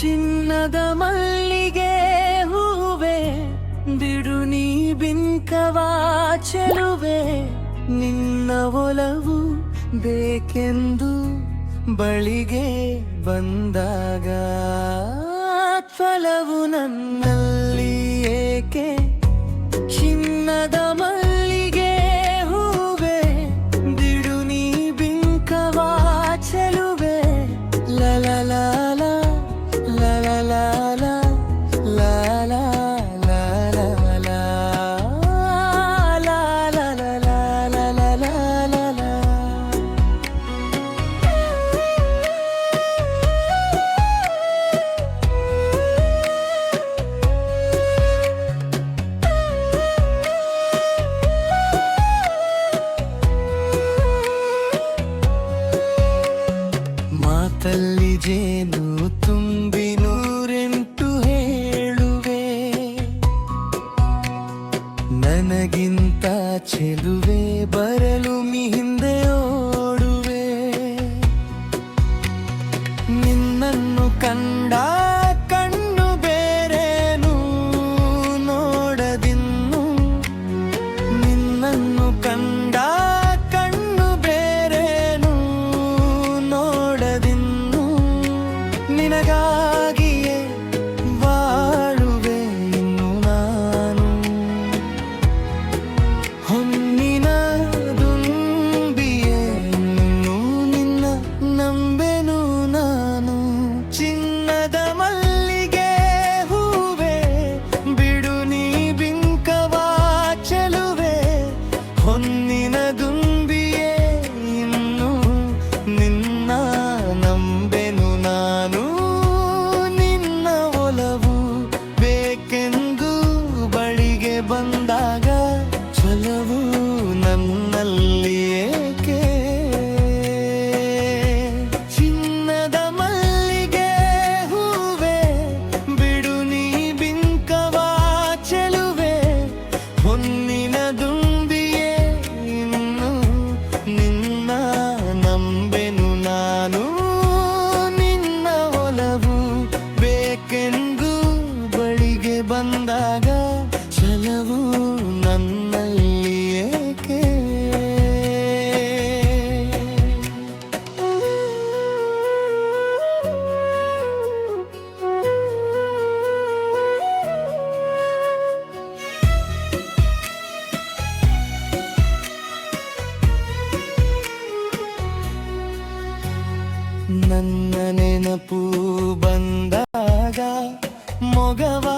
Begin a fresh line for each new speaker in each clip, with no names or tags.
ಚಿನ್ನದ ಮಲ್ಲಿಗೆ ಹೂವೆ ಬಿಡು ನೀ ಬಿಂಕವಾ ಚೆಲುವೆ ನಿನ್ನ ಒಲವು ಬೇಕೆಂದು ಬಳಿಗೆ ಬಂದಾಗ ಫಲವು ನನ್ನಲ್ಲಿ ಏಕೆ ಚಿನ್ನದ ಮಲ್ಲಿಗೆ ಹೂವೆ ಬಿಡು ನೀ ಬಿಂಕವಾ ಚೆಲುವೆ ಲಲಲ ಮಾತಲ್ಲಿ ಜೇನು ತುಂಬಿ ನೂರೆಂಟು ಹೇಳುವೆ ನನಗಿಂತ ಚೆಲುವೆ ಬರಲು ಹಿಂದೆ ಓಡುವೆ ನಿನ್ನನ್ನು ಕಂಡ ಕಣ್ಣು ಬೇರೇನು ನೋಡದಿನ್ನು ನಿನ್ನನ್ನು ಕಂಡ ನಿನಗಾಗಿಯೇ ಬಾಳುವೆ ಇನ್ನು ನಾನು ಹೊನ್ನಿನ ದುಂಬಿಯೇ ಇನ್ನು ನಿನ್ನ ನಂಬೆನು ನಾನು ಚಿನ್ನದ ಮಲ್ಲಿಗೆ ಹೂವೆ ಬಿಡು ನೀ ಬಿಂಕವಾ ಚೆಲುವೆ ಹೊನ್ನಿನ ದುಂಬಿಯೇ ಇನ್ನು ನಿನ್ನ ನಂಬೆನು ನಾನು ಬಂದಾಗ ಛಲವು ನನ್ನಲ್ಲಿ ಏಕೆ ಚಿನ್ನದ ಮಲ್ಲಿಗೆ ಹೂವೆ ಬಿಡು ನೀ ಬಿಂಕವಾ ಚೆಲುವೆ ಹೊನ್ನಿನ ದುಂಬಿಯೇ ಇನ್ನು ನಿನ್ನ ನಂಬೆನು ನಾನು ನಿನ್ನ ಒಲವು ಬೇಕೆಂದು ಬಳಿಗೆ ಬಂದಾಗ ಛಲವು ನನ್ನಲ್ಲಿ ಏಕೆ ನನ್ನ ನೆನಪು ಬಂದಾಗ ಮೊಗವಾ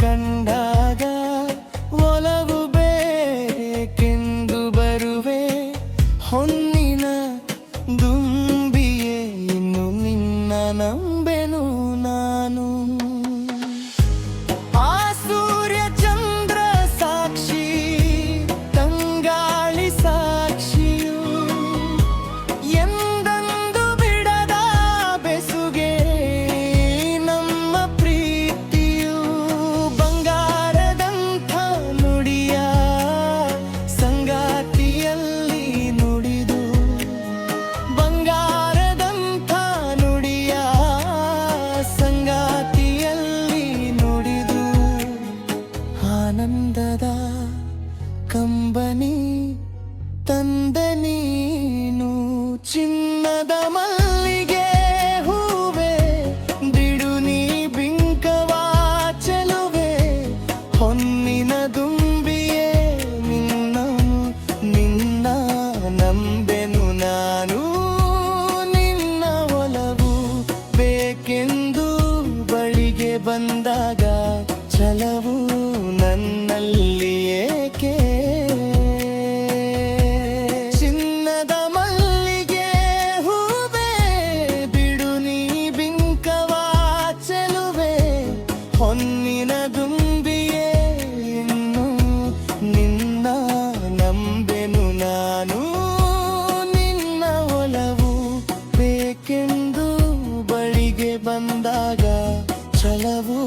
ಕಂಡಾಗ ಒಲವು ಬೇಕೆಂದು ಬರುವೆ ಹೊನ್ನಿನ ದುಂಬಿಯೇ ಇನ್ನು ನಿನ್ನ ನಂಬೆನು ನಾನು ಆ ಸೂರ್ಯ ಚಂದ್ರ ಸಾಕ್ಷಿ ತಂಗಾಳಿ ಸಾಕ್ಷಿಯು ಎಂದೆಂದು ಬಿಡದ ಬೆಸುಗೆ ನಮ್ಮ ಪ್ರೀತಿಯು ಬಂಗಾರದಂಥ ನುಡಿಯ ಸಂಗಾತಿಯಲ್ಲಿ ನುಡಿದು ಬಂಗಾರದಂಥ ನುಡಿಯ ಸಂಗಾತಿಯಲ್ಲಿ ನುಡಿದು ಆನಂದದ ಕಂಬನಿ ತಂದ ನೀನು ಚಿನ್ನದ ಮಲ್ಲಿಗೆ ಹೂವೆ ಬಿಡು ನೀ ಬಿಂಕವಾ ಚೆಲುವೆ ಹೊನ್ನಿನ ದುಂಬಿಯೇ ನಿನ್ನ ನಂಬೆನು ನಾನು ನಿನ್ನ ಒಲವು ಬೇಕೆಂದು ಬಳಿಗೆ ಬಂದಾಗ ಛಲವು ನನ್ನಲ್ಲಿ ಏಕೆ ಚಿನ್ನದ ಮಲ್ಲಿಗೆ ಹೂವೆ ಬಿಡು ನೀ ಬಿಂಕವಾ ಚೆಲುವೆ ಹೊನ್ನಿನ ದುಂಬಿಯೇ ಇನ್ನು ನಿನ್ನ ನಂಬೆನು ನಾನು ನಿನ್ನ ಒಲವು ಬೇಕೆಂದು ಬಳಿಗೆ ಬಂದಾಗ ಛಲವು